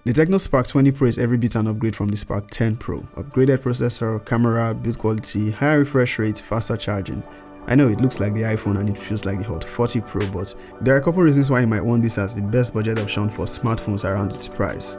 The Tecno Spark 20 Pro is every bit an upgrade from the Spark 10 Pro. Upgraded processor, camera, build quality, higher refresh rate, faster charging. I know it looks like the iPhone and it feels like the Hot 40 Pro, but there are a couple reasons why you might want this as the best budget option for smartphones around its price.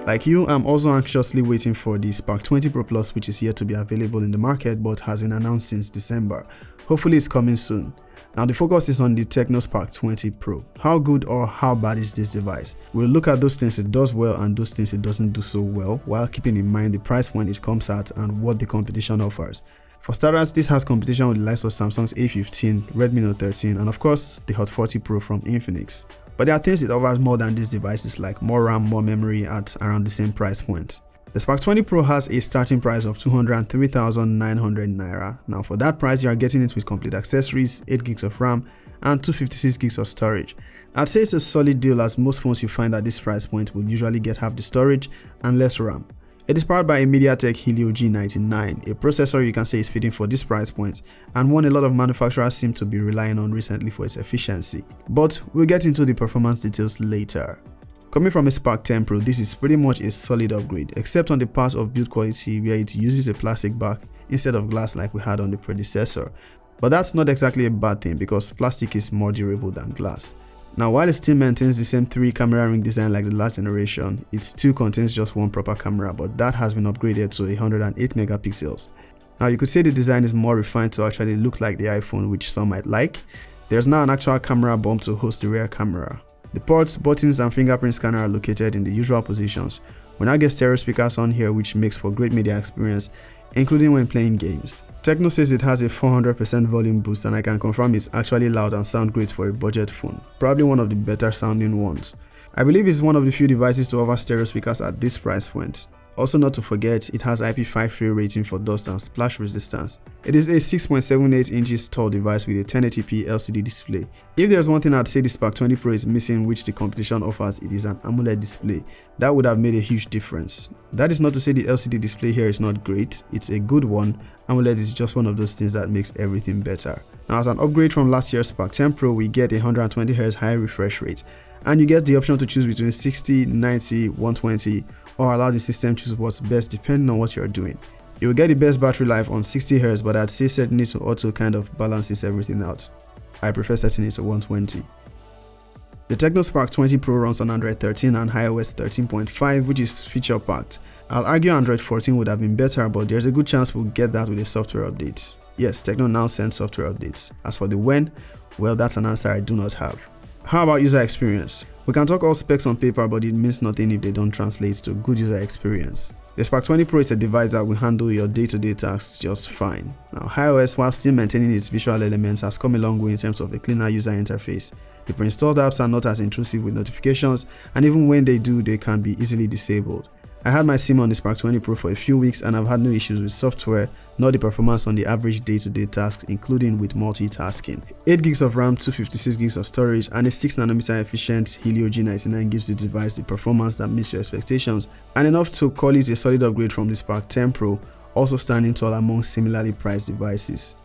Like you, I'm also anxiously waiting for the Spark 20 Pro Plus, which is yet to be available in the market but has been announced since December. Hopefully it's coming soon. Now the focus is on the Tecno Spark 20 Pro. How good or how bad is this device? We'll look at those things it does well and those things it doesn't do so well, while keeping in mind the price point it comes at and what the competition offers. For starters, this has competition with the likes of Samsung's A15, Redmi Note 13, and of course the Hot 40 Pro from Infinix. But there are things it offers more than these devices, like more RAM, more memory at around the same price point. The Spark 20 Pro has a starting price of 203,900 Naira. Now for that price, you are getting it with complete accessories, 8 gigs of RAM and 256 gigs of storage. I'd say it's a solid deal, as most phones you find at this price point will usually get half the storage and less RAM. It is powered by a MediaTek Helio G99, a processor you can say is fitting for this price point and one a lot of manufacturers seem to be relying on recently for its efficiency. But we'll get into the performance details later. Coming from a Spark 10 Pro, this is pretty much a solid upgrade, except on the part of build quality where it uses a plastic back instead of glass like we had on the predecessor. But that's not exactly a bad thing because plastic is more durable than glass. Now while it still maintains the same 3 camera ring design like the last generation, it still contains just one proper camera, but that has been upgraded to 108 megapixels. Now you could say the design is more refined to actually look like the iPhone, which some might like. There's now an actual camera bump to host the rear camera. The ports, buttons and fingerprint scanner are located in the usual positions. We now get stereo speakers on here, which makes for great media experience, including when playing games. Tecno says it has a 400% volume boost, and I can confirm it's actually loud and sound great for a budget phone, probably one of the better sounding ones. I believe it's one of the few devices to offer stereo speakers at this price point. Also not to forget, it has IP53 rating for dust and splash resistance. It is a 6.78 inches tall device with a 1080p LCD display. If there's one thing I'd say the Spark 20 Pro is missing which the competition offers, it is an AMOLED display. That would have made a huge difference. That is not to say the LCD display here is not great, it's a good one. AMOLED is just one of those things that makes everything better. Now as an upgrade from last year's Spark 10 Pro, we get a 120Hz high refresh rate. And you get the option to choose between 60, 90, 120, or allow the system choose what's best depending on what you're doing. You will get the best battery life on 60Hz, but I'd say setting it to auto kind of balances everything out. I prefer setting it to 120. The Tecno Spark 20 Pro runs on Android 13 and iOS 13.5, which is feature packed. I'll argue Android 14 would have been better, but there's a good chance we'll get that with a software update. Yes, Tecno now sends software updates. As for the when, well, that's an answer I do not have. How about user experience? We can talk all specs on paper, but it means nothing if they don't translate to good user experience. The Spark 20 Pro is a device that will handle your day-to-day tasks just fine. Now, iOS, while still maintaining its visual elements, has come a long way in terms of a cleaner user interface. The pre-installed apps are not as intrusive with notifications, and even when they do, they can be easily disabled. I had my SIM on the Spark 20 Pro for a few weeks and I've had no issues with software, nor the performance on the average day-to-day tasks, including with multitasking. 8 gigs of RAM, 256 gigs of storage, and a 6nm efficient Helio G99 gives the device the performance that meets your expectations, and enough to call it a solid upgrade from the Spark 10 Pro, also standing tall among similarly priced devices.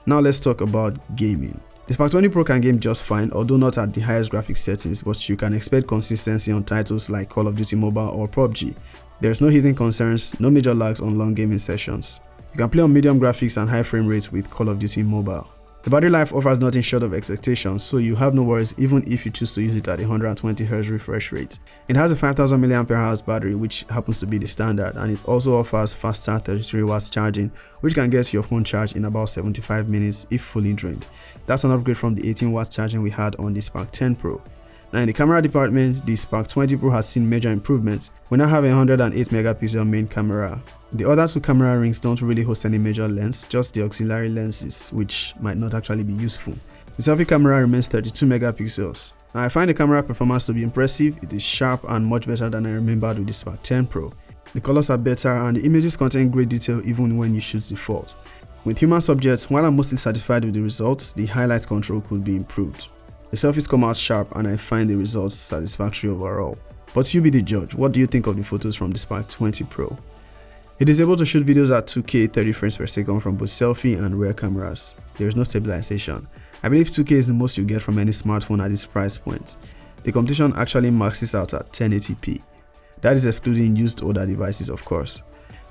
Now let's talk about gaming. The Spark 20 Pro can game just fine, although not at the highest graphics settings, but you can expect consistency on titles like Call of Duty Mobile or PUBG. There's no hidden concerns, no major lags on long gaming sessions. You can play on medium graphics and high frame rates with Call of Duty Mobile. The battery life offers nothing short of expectations, so you have no worries even if you choose to use it at a 120Hz refresh rate. It has a 5000 mAh battery, which happens to be the standard, and it also offers faster 33W charging, which can get your phone charged in about 75 minutes if fully drained. That's an upgrade from the 18W charging we had on the Spark 10 Pro. Now in the camera department, the Spark 20 Pro has seen major improvements. We now have a 108 megapixel main camera. The other two camera rings don't really host any major lens, just the auxiliary lenses, which might not actually be useful. The selfie camera remains 32 megapixels. Now I find the camera performance to be impressive. It is sharp and much better than I remembered with the Spark 10 Pro. The colors are better and the images contain great detail even when you shoot default. With human subjects, while I'm mostly satisfied with the results, the highlights control could be improved. The selfies come out sharp and I find the results satisfactory overall. But you be the judge. What do you think of the photos from the Spark 20 Pro? It is able to shoot videos at 2K 30 frames per second from both selfie and rear cameras. There is no stabilization. I believe 2K is the most you get from any smartphone at this price point. The competition actually maxes out at 1080p. That is excluding used older devices, of course.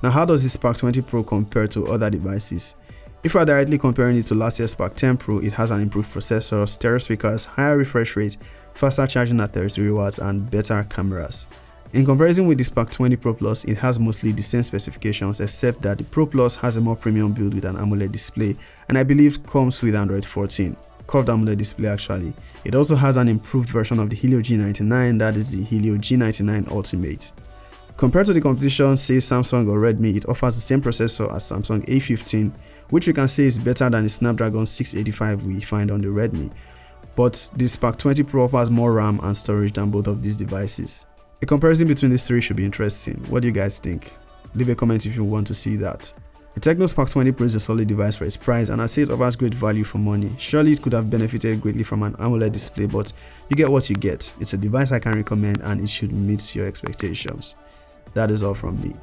Now, how does the Spark 20 Pro compare to other devices? If we are directly comparing it to last year's Spark 10 Pro, it has an improved processor, stereo speakers, higher refresh rate, faster charging at 33 watts, and better cameras. In comparison with the Spark 20 Pro Plus, it has mostly the same specifications, except that the Pro Plus has a more premium build with an AMOLED display, and I believe comes with Android 14. Curved AMOLED display actually. It also has an improved version of the Helio G99, that is the Helio G99 Ultimate. Compared to the competition, say Samsung or Redmi, it offers the same processor as Samsung A15, which we can say is better than the Snapdragon 685 we find on the Redmi. But the Spark 20 Pro offers more RAM and storage than both of these devices. A comparison between these three should be interesting. What do you guys think? Leave a comment if you want to see that. The Tecno Spark 20 Pro is a solid device for its price, and I say it offers great value for money. Surely it could have benefited greatly from an AMOLED display, but you get what you get. It's a device I can recommend and it should meet your expectations. That is all from me.